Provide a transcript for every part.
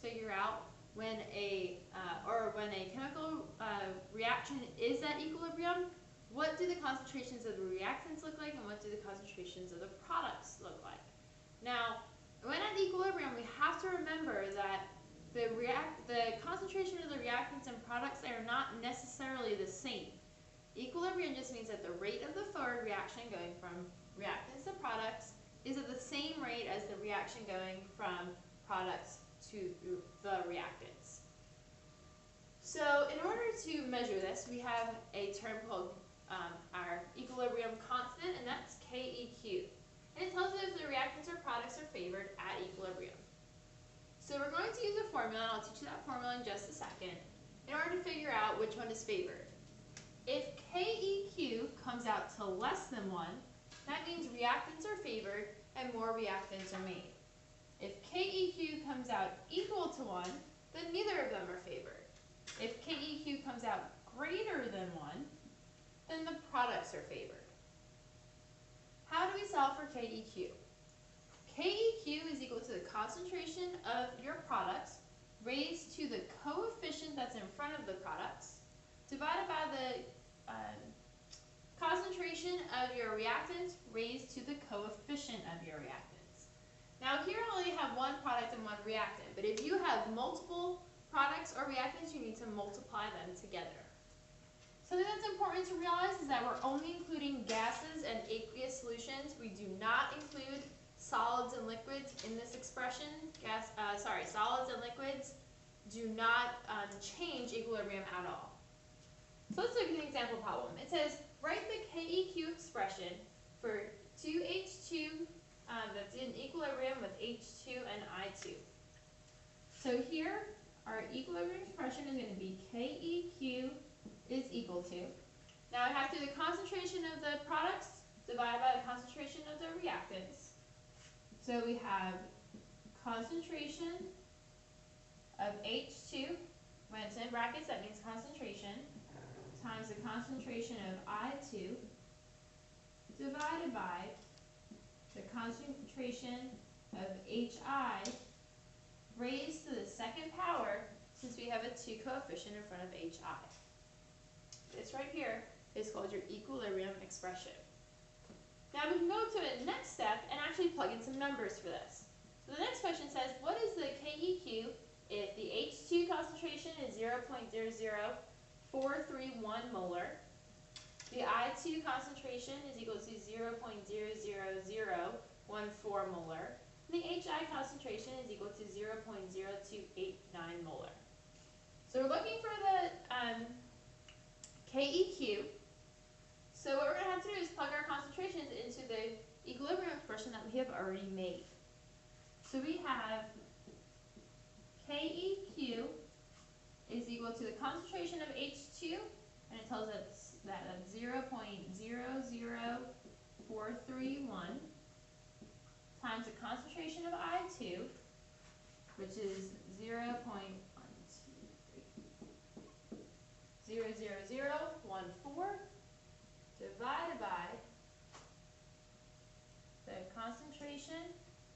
figure out when a chemical reaction is at equilibrium, what do the concentrations of the reactants look like and what do the concentrations of the products look like? Now, when at equilibrium, we have to remember that the concentration of the reactants and products are not necessarily the same. Equilibrium just means that the rate of the third reaction going from reactants to products is at the same rate as the reaction going from products to the reactants. So in order to measure this, we have a term called our equilibrium constant, and that's KEQ. And it tells us if the reactants or products are favored at equilibrium. So we're going to use a formula, and I'll teach you that formula in just a second, in order to figure out which one is favored. If KEQ comes out to less than 1, that means reactants are favored and more reactants are made. If KEQ comes out equal to 1, then neither of them are favored. If KEQ comes out greater than 1, then the products are favored. How do we solve for KEQ? KEQ is equal to the concentration of your products raised to the coefficient that's in front of the products divided by the concentration of your reactants raised to the coefficient of your reactants. Now here I only have one product and one reactant, but if you have multiple products or reactants, you need to multiply them together. Something that's important to realize is that we're only including gases and aqueous solutions. We do not include solids and liquids in this expression. Solids and liquids do not change equilibrium at all. So let's look at an example problem. It says, write the KEQ expression for 2H2 that's in equilibrium with H2 and I2. So here, our equilibrium expression is going to be KEQ is equal to, now I have to do the concentration of the products divided by the concentration of the reactants. So we have concentration of H2, when it's in brackets that means concentration, times the concentration of I2 divided by the concentration of HI raised to the second power, since we have a 2 coefficient in front of HI. This right here is called your equilibrium expression. Now we can go to the next step and actually plug in some numbers for this. So the next question says, what is the KEQ if the H2 concentration is 0.00431 molar, the I2 concentration is equal to 0.00014 molar, and the HI concentration is equal to 0.0289 molar. So we're looking for the KEQ. So what we're going to have to do is plug our concentrations into the equilibrium expression that we have already made. So we have KEQ is equal to the concentration of H2, and it tells us that that's 0.00431 times the concentration of I2, which is 0.00014, divided by the concentration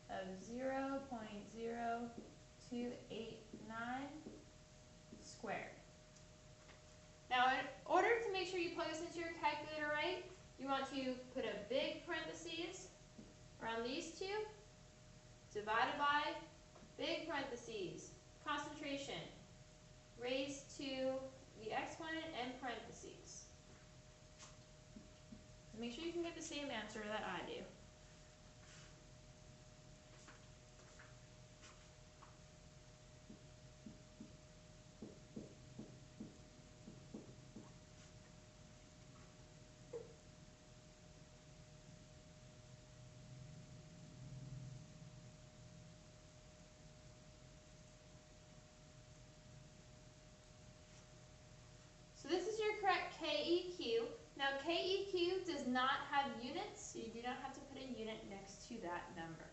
of 0.0289 squared. Now, in order to make sure you plug this into your calculator right, you want to put a big parentheses around these two, divided by big parentheses, concentration, raised to the exponent and parentheses. Make sure you can get the same answer that I do. So this is your correct KEQ. Now KEQ does not have units, so you do not have to put a unit next to that number.